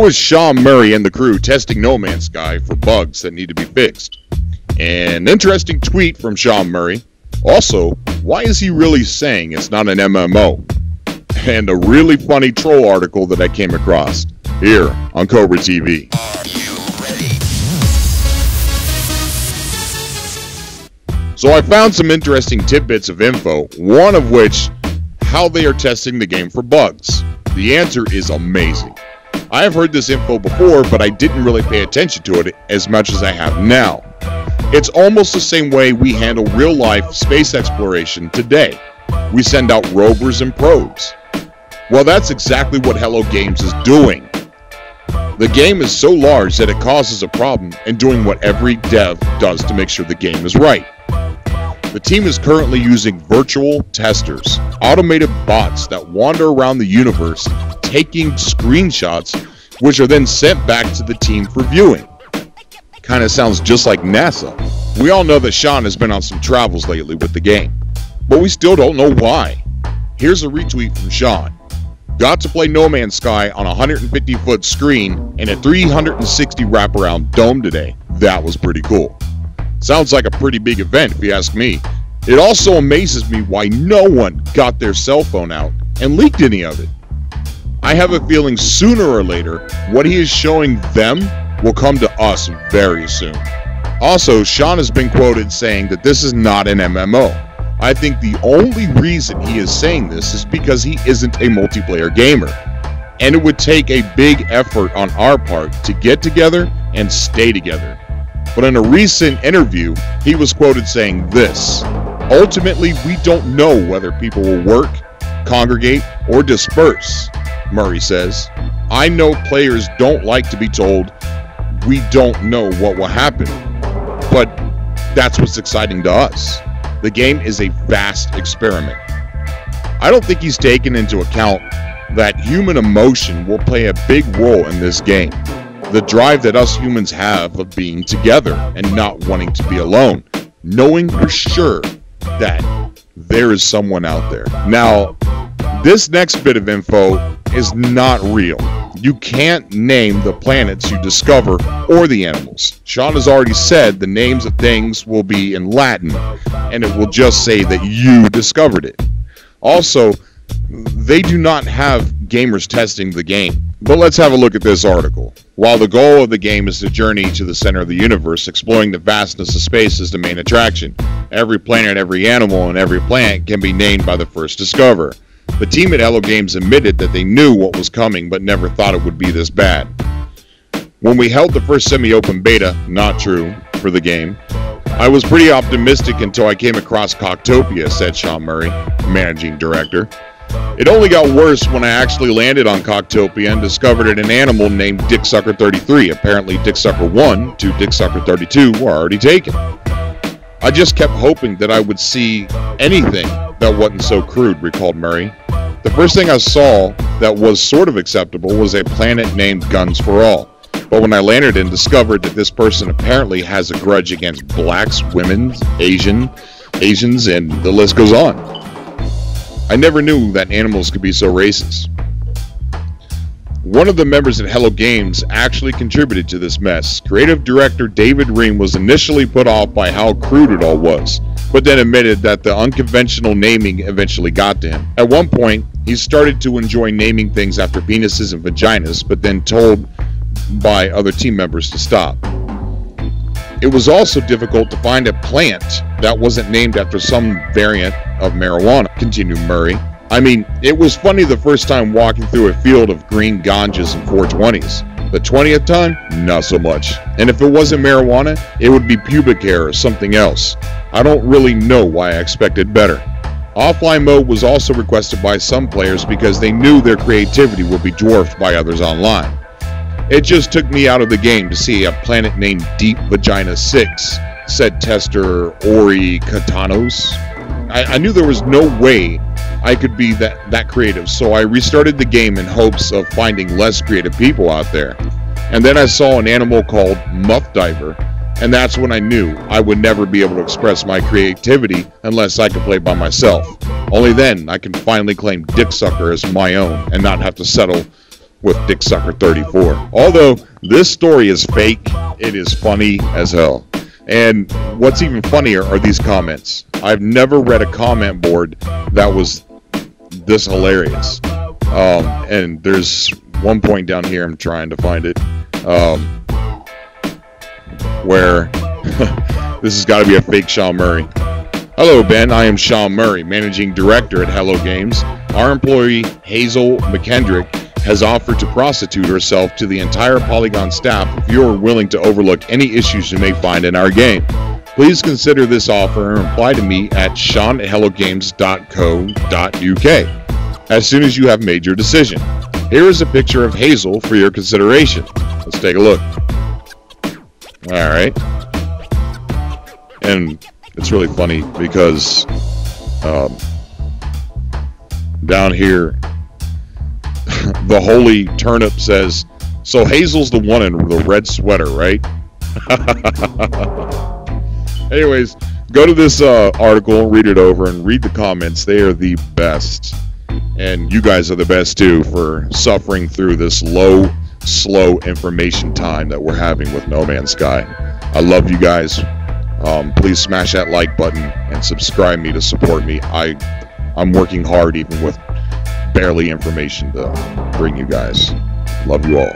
was Sean Murray and the crew testing No Man's Sky for bugs that need to be fixed. An interesting tweet from Sean Murray. Also, why is he really saying it's not an MMO? And a really funny troll article that I came across here on Cobra TV. Are you ready? So I found some interesting tidbits of info, one of which, how they are testing the game for bugs. The answer is amazing. I have heard this info before, but I didn't really pay attention to it as much as I have now. It's almost the same way we handle real-life space exploration today. We send out rovers and probes. Well, that's exactly what Hello Games is doing. The game is so large that it causes a problem in doing what every dev does to make sure the game is right. The team is currently using virtual testers, automated bots that wander around the universe taking screenshots, which are then sent back to the team for viewing. Kind of sounds just like NASA. We all know that Sean has been on some travels lately with the game, but we still don't know why. Here's a retweet from Sean. Got to play No Man's Sky on a 150-foot screen in a 360 wraparound dome today. That was pretty cool. Sounds like a pretty big event if you ask me. It also amazes me why no one got their cell phone out and leaked any of it. I have a feeling sooner or later, what he is showing them will come to us very soon. Also, Sean has been quoted saying that this is not an MMO. I think the only reason he is saying this is because he isn't a multiplayer gamer. And it would take a big effort on our part to get together and stay together. But in a recent interview, he was quoted saying this: "Ultimately, we don't know whether people will work, congregate, or disperse," Murray says. "I know players don't like to be told we don't know what will happen, but that's what's exciting to us. The game is a vast experiment." I don't think he's taken into account that human emotion will play a big role in this game. The drive that us humans have of being together and not wanting to be alone, knowing for sure that there is someone out there. Now, this next bit of info is not real. You can't name the planets you discover or the animals. Sean has already said the names of things will be in Latin, and it will just say that you discovered it. Also, they do not have gamers testing the game. But let's have a look at this article. While the goal of the game is to journey to the center of the universe, exploring the vastness of space is the main attraction. Every planet, every animal, and every plant can be named by the first discoverer. The team at Hello Games admitted that they knew what was coming but never thought it would be this bad. When we held the first semi-open beta, not true, for the game, I was pretty optimistic until I came across Cocktopia, said Sean Murray, managing director. It only got worse when I actually landed on Cocktopia and discovered an animal named Dicksucker 33. Apparently Dicksucker 1 to Dicksucker 32 were already taken. I just kept hoping that I would see anything that wasn't so crude, recalled Murray. The first thing I saw that was sort of acceptable was a planet named Guns for All. But when I landed and discovered that this person apparently has a grudge against blacks, women, Asians, and the list goes on. I never knew that animals could be so racist. One of the members at Hello Games actually contributed to this mess. Creative director David Ream was initially put off by how crude it all was, but then admitted that the unconventional naming eventually got to him. At one point, he started to enjoy naming things after penises and vaginas, but then told by other team members to stop. It was also difficult to find a plant that wasn't named after some variant of marijuana, continued Murray. I mean, it was funny the first time walking through a field of green ganjas and 420s. The 20th time, not so much. And if it wasn't marijuana, it would be pubic hair or something else. I don't really know why I expected better. Offline mode was also requested by some players because they knew their creativity would be dwarfed by others online. It just took me out of the game to see a planet named Deep Vagina 6, said tester Ori Katanos. I knew there was no way I could be that creative, so I restarted the game in hopes of finding less creative people out there. And then I saw an animal called Muff Diver, and that's when I knew I would never be able to express my creativity unless I could play by myself. Only then I can finally claim Dicksucker as my own and not have to settle with Dicksucker34. Although this story is fake, it is funny as hell. And what's even funnier are these comments. I've never read a comment board that was this hilarious. And there's one point down here, I'm trying to find it, where this has got to be a fake Sean Murray. Hello, Ben. I am Sean Murray, Managing Director at Hello Games. Our employee, Hazel McKendrick, has offered to prostitute herself to the entire Polygon staff if you are willing to overlook any issues you may find in our game. Please consider this offer and reply to me at sean@hellogames.co.uk as soon as you have made your decision. Here is a picture of Hazel for your consideration. Let's take a look. Alright. And it's really funny because down here, the Holy Turnip says, so Hazel's the one in the red sweater, right? Anyways, go to this article, read it over, and read the comments. They are the best. And you guys are the best, too, for suffering through this slow information time that we're having with No Man's Sky. I love you guys. Please smash that like button and subscribe me to support me. I'm working hard even with barely information to bring you guys. Love you all.